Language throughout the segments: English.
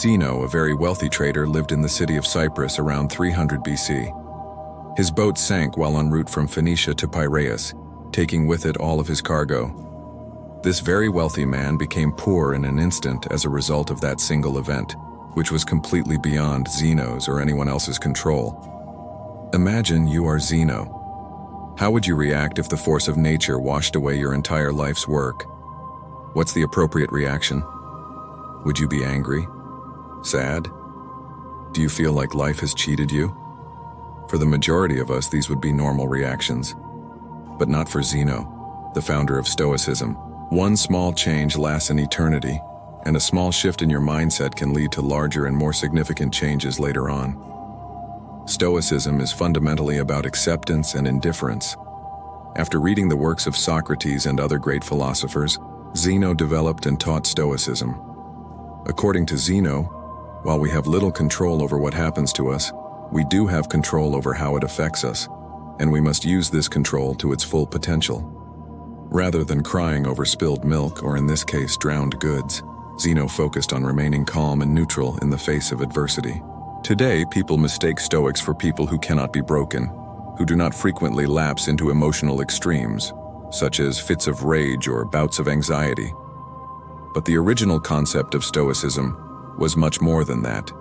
Zeno, a very wealthy trader, lived in the city of Cyprus around 300 BC. His boat sank while en route from Phoenicia to Piraeus, taking with it all of his cargo. This very wealthy man became poor in an instant as a result of that single event, which was completely beyond Zeno's or anyone else's control. Imagine you are Zeno. How would you react if the force of nature washed away your entire life's work? What's the appropriate reaction? Would you be angry? Sad? Do you feel like life has cheated you? For the majority of us, these would be normal reactions. But not for Zeno, the founder of Stoicism. One small change lasts an eternity, and a small shift in your mindset can lead to larger and more significant changes later on. Stoicism is fundamentally about acceptance and indifference. After reading the works of Socrates and other great philosophers, Zeno developed and taught Stoicism. According to Zeno, while we have little control over what happens to us, we do have control over how it affects us, and we must use this control to its full potential. Rather than crying over spilled milk, or in this case drowned goods, Zeno focused on remaining calm and neutral in the face of adversity. Today, people mistake Stoics for people who cannot be broken, who do not frequently lapse into emotional extremes, such as fits of rage or bouts of anxiety. But the original concept of Stoicism was much more than that.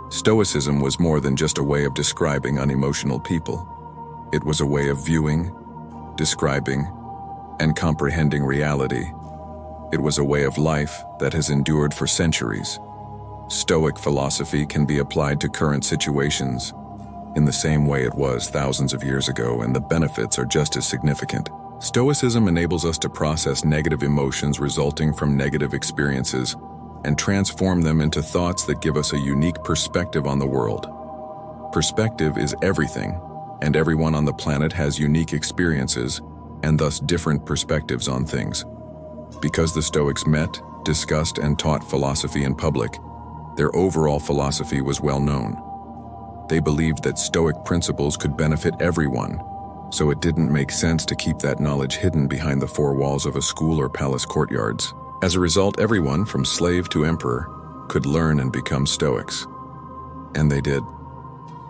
Stoicism was more than just a way of describing unemotional people. It was a way of viewing, describing, and comprehending reality. It was a way of life that has endured for centuries. Stoic philosophy can be applied to current situations in the same way it was thousands of years ago, and the benefits are just as significant. Stoicism enables us to process negative emotions resulting from negative experiences and transform them into thoughts that give us a unique perspective on the world. Perspective is everything, and everyone on the planet has unique experiences and thus different perspectives on things. Because the Stoics met, discussed, and taught philosophy in public, their overall philosophy was well known. They believed that Stoic principles could benefit everyone, so it didn't make sense to keep that knowledge hidden behind the four walls of a school or palace courtyards. As a result, everyone, from slave to emperor, could learn and become Stoics. And they did.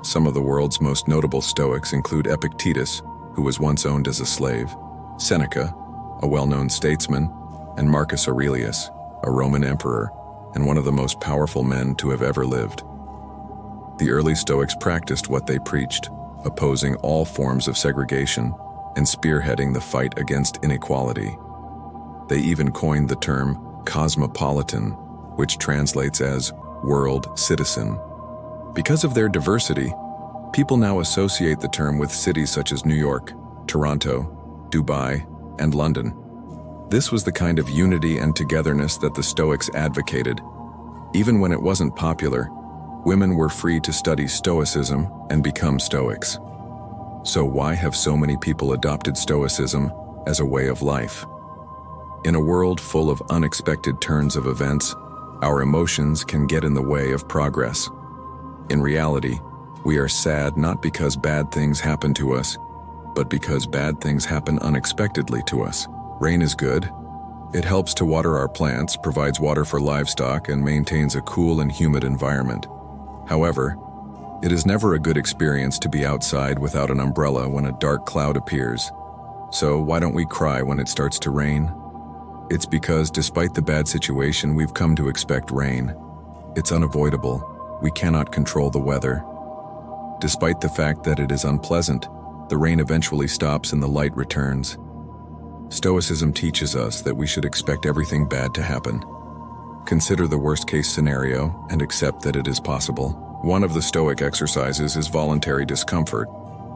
Some of the world's most notable Stoics include Epictetus, who was once owned as a slave, Seneca, a well-known statesman, and Marcus Aurelius, a Roman emperor, and one of the most powerful men to have ever lived. The early Stoics practiced what they preached, opposing all forms of segregation and spearheading the fight against inequality. They even coined the term cosmopolitan, which translates as world citizen. Because of their diversity, people now associate the term with cities such as New York, Toronto, Dubai, and London. This was the kind of unity and togetherness that the Stoics advocated. Even when it wasn't popular, women were free to study Stoicism and become Stoics. So why have so many people adopted Stoicism as a way of life? In a world full of unexpected turns of events, our emotions can get in the way of progress. In reality, we are sad not because bad things happen to us, but because bad things happen unexpectedly to us. Rain is good. It helps to water our plants, provides water for livestock, and maintains a cool and humid environment. However, it is never a good experience to be outside without an umbrella when a dark cloud appears. So why don't we cry when it starts to rain? It's because despite the bad situation, we've come to expect rain. It's unavoidable. We cannot control the weather. Despite the fact that it is unpleasant, the rain eventually stops and the light returns. Stoicism teaches us that we should expect everything bad to happen. Consider the worst-case scenario and accept that it is possible. One of the Stoic exercises is voluntary discomfort,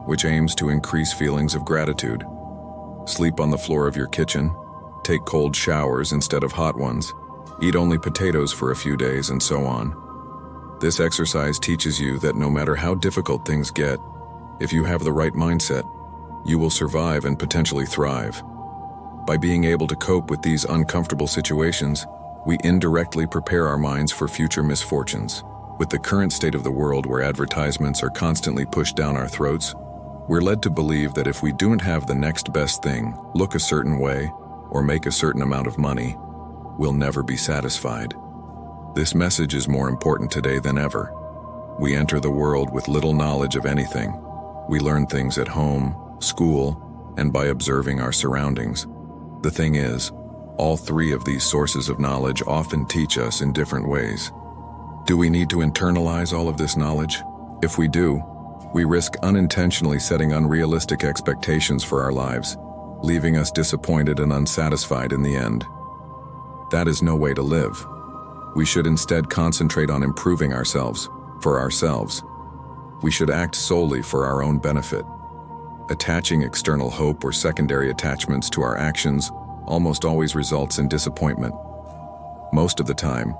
which aims to increase feelings of gratitude. Sleep on the floor of your kitchen, take cold showers instead of hot ones, eat only potatoes for a few days, and so on. This exercise teaches you that no matter how difficult things get, if you have the right mindset, you will survive and potentially thrive. By being able to cope with these uncomfortable situations, we indirectly prepare our minds for future misfortunes. With the current state of the world where advertisements are constantly pushed down our throats, we're led to believe that if we don't have the next best thing, look a certain way, or make a certain amount of money, we'll never be satisfied. This message is more important today than ever. We enter the world with little knowledge of anything. We learn things at home, school, and by observing our surroundings. The thing is, all three of these sources of knowledge often teach us in different ways. Do we need to internalize all of this knowledge? If we do, we risk unintentionally setting unrealistic expectations for our lives, leaving us disappointed and unsatisfied in the end. That is no way to live. We should instead concentrate on improving ourselves, for ourselves. We should act solely for our own benefit. Attaching external hope or secondary attachments to our actions almost always results in disappointment. Most of the time,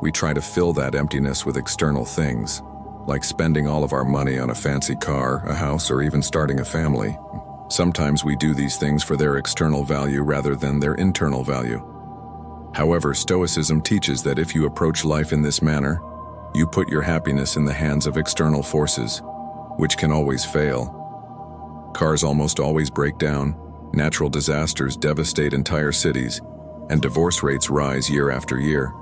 we try to fill that emptiness with external things, like spending all of our money on a fancy car, a house, or even starting a family. Sometimes we do these things for their external value rather than their internal value. However, Stoicism teaches that if you approach life in this manner, you put your happiness in the hands of external forces, which can always fail. Cars almost always break down, natural disasters devastate entire cities, and divorce rates rise year after year.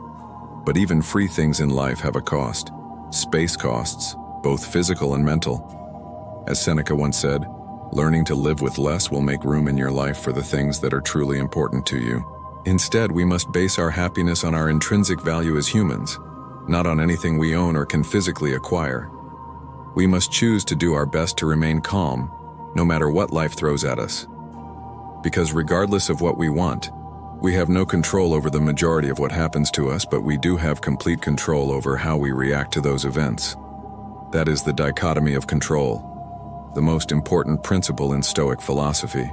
But even free things in life have a cost. Space costs, both physical and mental. As Seneca once said, learning to live with less will make room in your life for the things that are truly important to you. Instead, we must base our happiness on our intrinsic value as humans, not on anything we own or can physically acquire. We must choose to do our best to remain calm, no matter what life throws at us. Because regardless of what we want, we have no control over the majority of what happens to us, but we do have complete control over how we react to those events. That is the dichotomy of control, the most important principle in Stoic philosophy.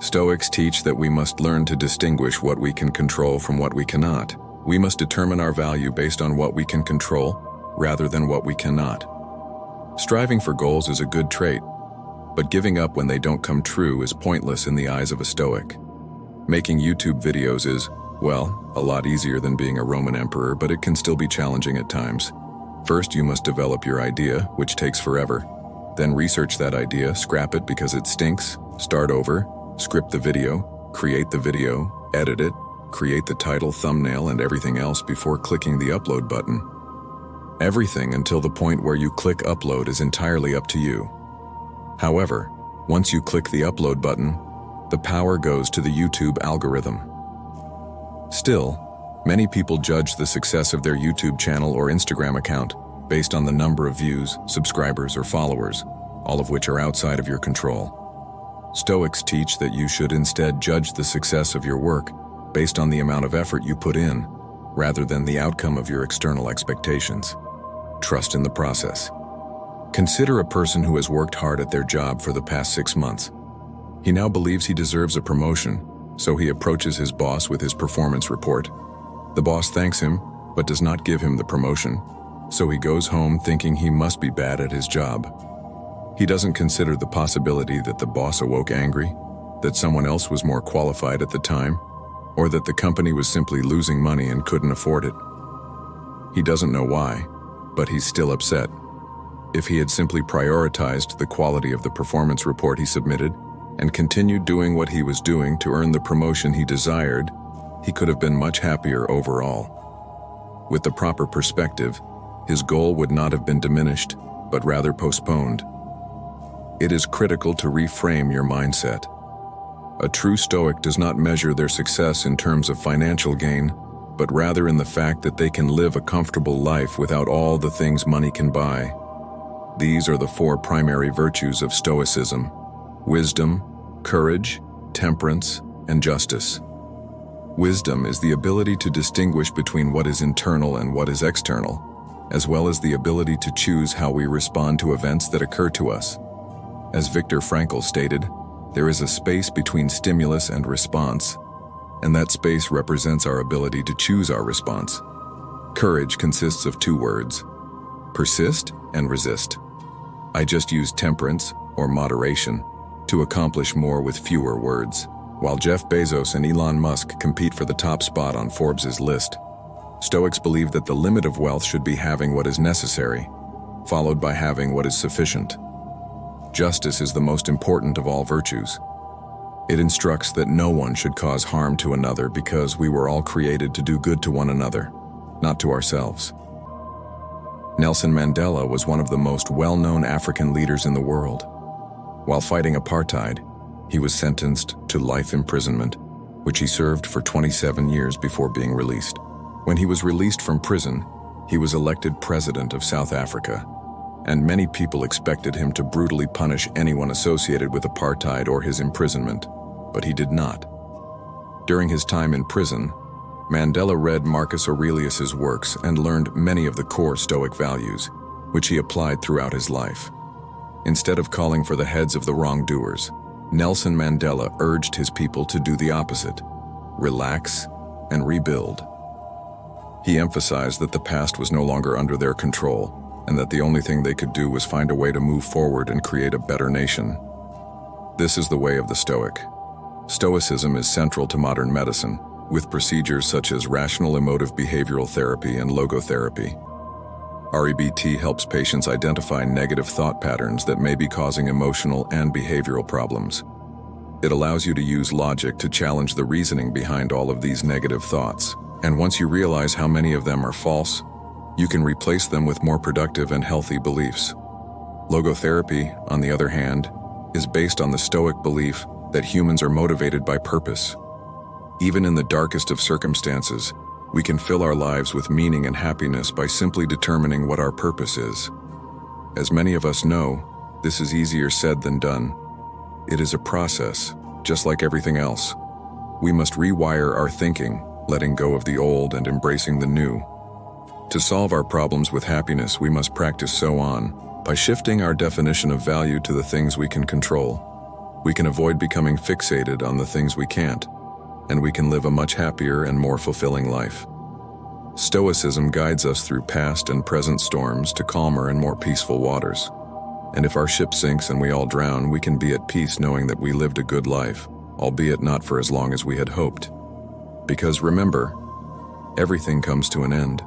Stoics teach that we must learn to distinguish what we can control from what we cannot. We must determine our value based on what we can control, rather than what we cannot. Striving for goals is a good trait, but giving up when they don't come true is pointless in the eyes of a Stoic. Making YouTube videos is, well, a lot easier than being a Roman emperor, but it can still be challenging at times. First, you must develop your idea, which takes forever. Then research that idea, scrap it because it stinks, start over, script the video, create the video, edit it, create the title, thumbnail, and everything else before clicking the upload button. Everything until the point where you click upload is entirely up to you. However, once you click the upload button, the power goes to the YouTube algorithm. Still, many people judge the success of their YouTube channel or Instagram account based on the number of views, subscribers, or followers, all of which are outside of your control. Stoics teach that you should instead judge the success of your work based on the amount of effort you put in, rather than the outcome of your external expectations. Trust in the process. Consider a person who has worked hard at their job for the past 6 months. He now believes he deserves a promotion, so he approaches his boss with his performance report. The boss thanks him, but does not give him the promotion, so he goes home thinking he must be bad at his job. He doesn't consider the possibility that the boss awoke angry, that someone else was more qualified at the time, or that the company was simply losing money and couldn't afford it. He doesn't know why, but he's still upset. If he had simply prioritized the quality of the performance report he submitted and continued doing what he was doing to earn the promotion he desired, he could have been much happier overall. With the proper perspective, his goal would not have been diminished, but rather postponed. It is critical to reframe your mindset. A true Stoic does not measure their success in terms of financial gain, but rather in the fact that they can live a comfortable life without all the things money can buy. These are the 4 primary virtues of Stoicism: wisdom, courage, temperance, and justice. Wisdom is the ability to distinguish between what is internal and what is external, as well as the ability to choose how we respond to events that occur to us. As Viktor Frankl stated, there is a space between stimulus and response, and that space represents our ability to choose our response. Courage consists of 2 words: persist and resist. I just use temperance, or moderation, to accomplish more with fewer words. While Jeff Bezos and Elon Musk compete for the top spot on Forbes' list, Stoics believe that the limit of wealth should be having what is necessary, followed by having what is sufficient. Justice is the most important of all virtues. It instructs that no one should cause harm to another because we were all created to do good to one another. not to ourselves. Nelson Mandela was one of the most well-known African leaders in the world. While fighting apartheid, he was sentenced to life imprisonment, which he served for 27 years before being released. When he was released from prison, he was elected president of South Africa, and many people expected him to brutally punish anyone associated with apartheid or his imprisonment, but he did not. During his time in prison, Mandela read Marcus Aurelius's works and learned many of the core Stoic values, which he applied throughout his life. Instead of calling for the heads of the wrongdoers, Nelson Mandela urged his people to do the opposite: relax and rebuild. He emphasized that the past was no longer under their control, and that the only thing they could do was find a way to move forward and create a better nation. This is the way of the Stoic. Stoicism is central to modern medicine, with procedures such as rational emotive behavioral therapy and logotherapy. REBT helps patients identify negative thought patterns that may be causing emotional and behavioral problems. It allows you to use logic to challenge the reasoning behind all of these negative thoughts, and once you realize how many of them are false, you can replace them with more productive and healthy beliefs. Logotherapy, on the other hand, is based on the Stoic belief that humans are motivated by purpose. Even in the darkest of circumstances, we can fill our lives with meaning and happiness by simply determining what our purpose is. As many of us know, this is easier said than done. It is a process, just like everything else. We must rewire our thinking, letting go of the old and embracing the new. To solve our problems with happiness, we must practice so on. By shifting our definition of value to the things we can control, we can avoid becoming fixated on the things we can't, and we can live a much happier and more fulfilling life. Stoicism guides us through past and present storms to calmer and more peaceful waters. And if our ship sinks and we all drown, we can be at peace knowing that we lived a good life, albeit not for as long as we had hoped. Because remember, everything comes to an end.